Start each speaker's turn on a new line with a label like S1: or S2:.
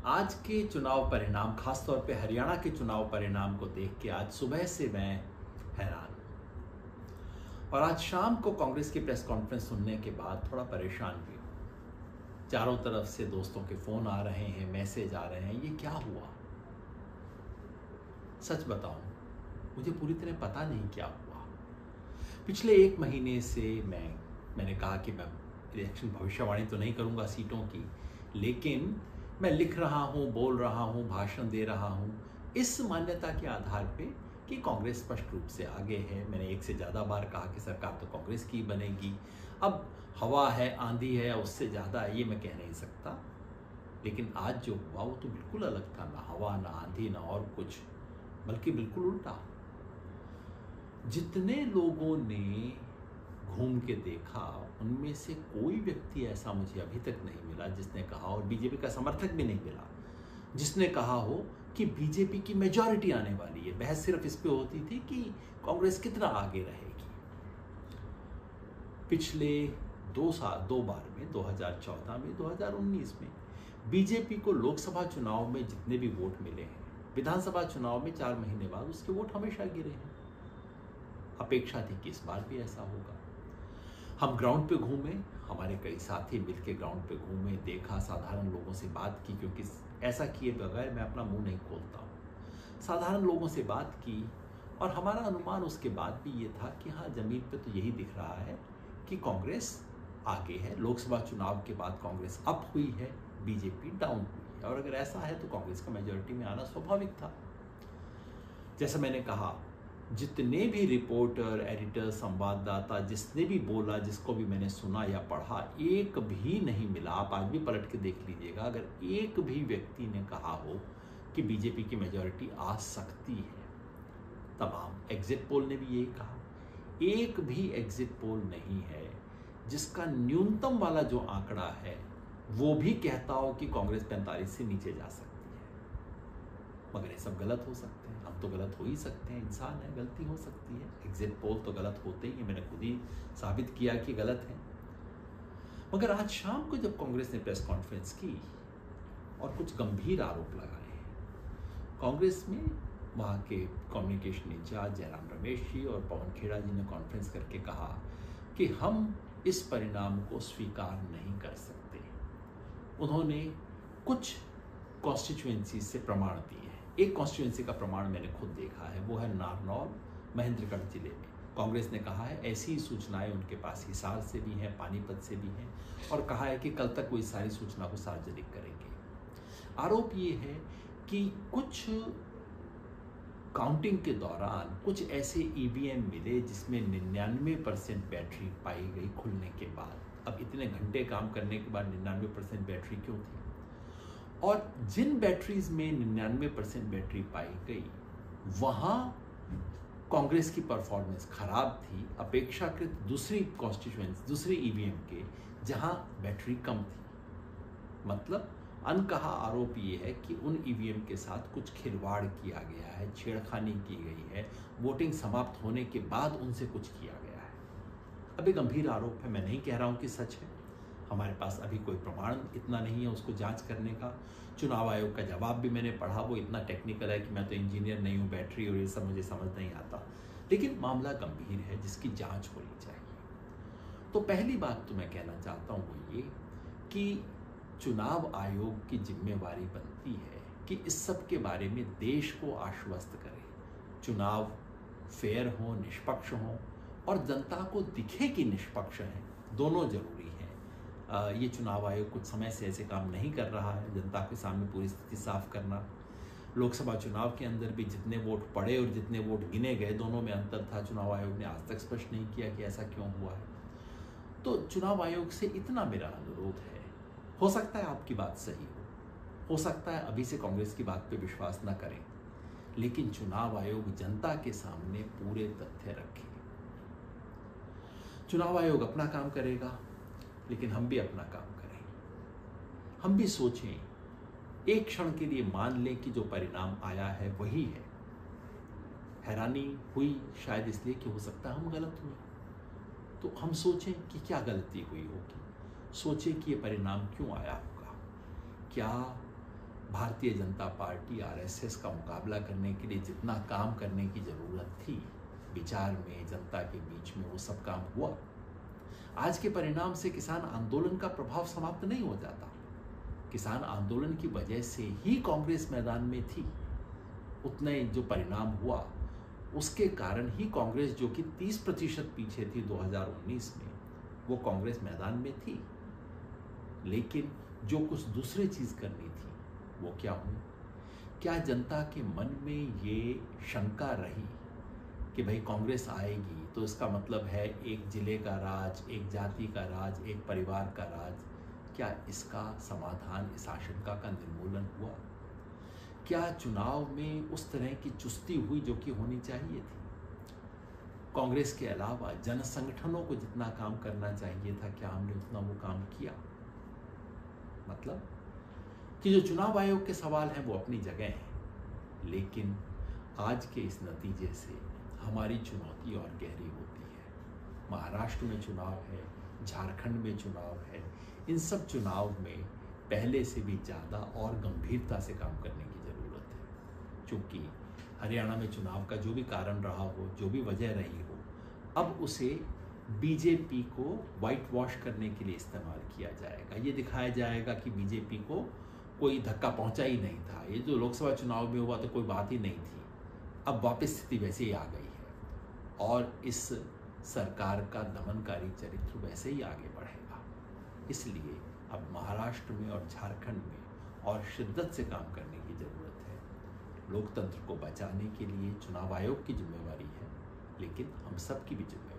S1: आज के चुनाव परिणाम, खासतौर पे हरियाणा के चुनाव परिणाम को देख के आज सुबह से मैं हैरान हूं और आज शाम को कांग्रेस की प्रेस कॉन्फ्रेंस सुनने के बाद थोड़ा परेशान भी हूं। चारों तरफ से दोस्तों के फोन आ रहे हैं, मैसेज आ रहे हैं, ये क्या हुआ? सच बताऊं, मुझे पूरी तरह पता नहीं क्या हुआ। पिछले 1 महीने से मैंने कहा कि मैं इलेक्शन भविष्यवाणी तो नहीं करूंगा सीटों की, लेकिन मैं लिख रहा हूं, बोल रहा हूं, भाषण दे रहा हूं इस मान्यता के आधार पे कि कांग्रेस स्पष्ट रूप से आगे है। मैंने 1 से ज़्यादा बार कहा कि सरकार तो कांग्रेस की बनेगी। अब हवा है, आंधी है, उससे ज़्यादा है, ये मैं कह नहीं सकता। लेकिन आज जो हुआ वो तो बिल्कुल अलग था। ना हवा, ना आंधी, ना और कुछ, बल्कि बिल्कुल उल्टा। जितने लोगों ने घूम के देखा, उनमें से कोई व्यक्ति ऐसा मुझे अभी तक नहीं मिला जिसने कहा, और बीजेपी का समर्थक भी नहीं मिला जिसने कहा हो कि बीजेपी की मेजॉरिटी आने वाली है। बहस सिर्फ इस पे होती थी कि कांग्रेस कितना आगे रहेगी। पिछले 2 बार में, 2014 में, 2019 में बीजेपी को लोकसभा चुनाव में जितने भी वोट मिले हैं, विधानसभा चुनाव में 4 महीने बाद उसके वोट हमेशा गिरे हैं। अपेक्षा थी कि इस बार भी ऐसा होगा। हम ग्राउंड पे घूमे, हमारे कई साथी मिलकर ग्राउंड पे घूमे, देखा, साधारण लोगों से बात की, क्योंकि ऐसा किए बगैर मैं अपना मुंह नहीं खोलता हूँ। साधारण लोगों से बात की और हमारा अनुमान उसके बाद भी ये था कि हाँ, जमीन पे तो यही दिख रहा है कि कांग्रेस आगे है। लोकसभा चुनाव के बाद कांग्रेस अप हुई है, बीजेपी डाउन हुई है, और अगर ऐसा है तो कांग्रेस का मेजॉरिटी में आना स्वाभाविक था। जैसा मैंने कहा, जितने भी रिपोर्टर, एडिटर, संवाददाता, जिसने भी बोला, जिसको भी मैंने सुना या पढ़ा, एक भी नहीं मिला। आप आज भी पलट के देख लीजिएगा, अगर एक भी व्यक्ति ने कहा हो कि बीजेपी की मेजॉरिटी आ सकती है। तमाम एग्जिट पोल ने भी यही कहा। एक भी एग्जिट पोल नहीं है जिसका न्यूनतम वाला जो आंकड़ा है वो भी कहता हो कि कांग्रेस 45 से नीचे जा सकती है। मगर ये सब गलत हो सकते हैं। हम तो गलत हो ही सकते हैं, इंसान है, गलती हो सकती है। एग्जिट पोल तो गलत होते ही हैं, मैंने खुद ही साबित किया कि गलत है। मगर आज शाम को जब कांग्रेस ने प्रेस कॉन्फ्रेंस की और कुछ गंभीर आरोप लगाए हैं, कांग्रेस में वहाँ के कम्युनिकेशन इंचार्ज जयराम रमेश जी और पवन खेड़ा जी ने कॉन्फ्रेंस करके कहा कि हम इस परिणाम को स्वीकार नहीं कर सकते। उन्होंने कुछ कॉन्स्टिट्यूएंसी से प्रमाण दिए हैं। एक कॉन्स्टिट्यूएंसी का प्रमाण मैंने खुद देखा है, वो है नारनौल, महेंद्रगढ़ जिले में। कांग्रेस ने कहा है ऐसी ही सूचनाएं उनके पास हिसार से भी हैं, पानीपत से भी हैं, और कहा है कि कल तक वो इस सारी सूचना को सार्वजनिक करेंगे। आरोप ये है कि कुछ काउंटिंग के दौरान कुछ ऐसे ईवीएम मिले जिसमें 99% बैटरी पाई गई खुलने के बाद। अब इतने घंटे काम करने के बाद 99% बैटरी क्यों थी? और जिन बैटरीज में 99% बैटरी पाई गई, वहां कांग्रेस की परफॉर्मेंस खराब थी अपेक्षाकृत दूसरी कॉन्स्टिट्यूएंसी, दूसरी ईवीएम के, जहां बैटरी कम थी। मतलब अनकहा आरोप ये है कि उन ईवीएम के साथ कुछ खिलवाड़ किया गया है, छेड़खानी की गई है, वोटिंग समाप्त होने के बाद उनसे कुछ किया गया है। अब एक गंभीर आरोप है, मैं नहीं कह रहा हूं कि सच है। हमारे पास अभी कोई प्रमाण इतना नहीं है उसको जांच करने का। चुनाव आयोग का जवाब भी मैंने पढ़ा, वो इतना टेक्निकल है कि मैं तो इंजीनियर नहीं हूँ, बैटरी और ये सब मुझे समझ नहीं आता। लेकिन मामला गंभीर है जिसकी जांच होनी चाहिए। तो पहली बात तो मैं कहना चाहता हूँ वो ये कि चुनाव आयोग की जिम्मेवारी बनती है कि इस सब के बारे में देश को आश्वस्त करे। चुनाव फेयर हो, निष्पक्ष हो, और जनता को दिखे कि निष्पक्ष है, दोनों जरूरी है। ये चुनाव आयोग कुछ समय से ऐसे काम नहीं कर रहा है। जनता के सामने पूरी स्थिति साफ करना, लोकसभा चुनाव के अंदर भी जितने वोट पड़े और जितने वोट गिने गए, दोनों में अंतर था। चुनाव आयोग ने आज तक स्पष्ट नहीं किया कि ऐसा क्यों हुआ है। तो चुनाव आयोग से इतना मेरा अनुरोध है, हो सकता है आपकी बात सही हो सकता है अभी से कांग्रेस की बात पे विश्वास न करें, लेकिन चुनाव आयोग जनता के सामने पूरे तथ्य रखे। चुनाव आयोग अपना काम करेगा, लेकिन हम भी अपना काम करें। हम भी सोचें, एक क्षण के लिए मान लें कि जो परिणाम आया है वही है। हैरानी हुई शायद इसलिए कि हो सकता है हम गलत हुए, तो हम सोचें कि क्या गलती हुई होगी। सोचें कि ये परिणाम क्यों आया होगा। क्या भारतीय जनता पार्टी आरएसएस का मुकाबला करने के लिए जितना काम करने की ज़रूरत थी, विचार में, जनता के बीच में, वो सब काम हुआ। आज के परिणाम से किसान आंदोलन का प्रभाव समाप्त नहीं हो जाता। किसान आंदोलन की वजह से ही कांग्रेस मैदान में थी। उतने जो परिणाम हुआ उसके कारण ही कांग्रेस, जो कि 30% पीछे थी 2019 में, वो कांग्रेस मैदान में थी। लेकिन जो कुछ दूसरी चीज करनी थी वो क्या हुई? क्या जनता के मन में ये शंका रही कि भाई कांग्रेस आएगी तो इसका मतलब है एक जिले का राज, एक जाति का राज, एक परिवार का राज? क्या इसका समाधान, इस आशंका का निर्मूलन हुआ? क्या चुनाव में उस तरह की चुस्ती हुई जो कि होनी चाहिए थी? कांग्रेस के अलावा जन संगठनों को जितना काम करना चाहिए था, क्या हमने उतना वो काम किया? मतलब कि जो चुनाव आयोग के सवाल हैं वो अपनी जगह हैं, लेकिन आज के इस नतीजे से हमारी चुनौती और गहरी होती है। महाराष्ट्र में चुनाव है, झारखंड में चुनाव है। इन सब चुनाव में पहले से भी ज़्यादा और गंभीरता से काम करने की ज़रूरत है। चूँकि हरियाणा में चुनाव का जो भी कारण रहा हो, जो भी वजह रही हो, अब उसे बीजेपी को वाइट वॉश करने के लिए इस्तेमाल किया जाएगा। ये दिखाया जाएगा कि बीजेपी को कोई धक्का पहुंचा ही नहीं था, ये जो लोकसभा चुनाव में हुआ तो कोई बात ही नहीं थी। अब वापस स्थिति वैसे ही आ गई है और इस सरकार का दमनकारी चरित्र वैसे ही आगे बढ़ेगा। इसलिए अब महाराष्ट्र में और झारखंड में और शिद्दत से काम करने की ज़रूरत है। लोकतंत्र को बचाने के लिए चुनाव आयोग की जिम्मेवारी है, लेकिन हम सब की भी जिम्मेवारी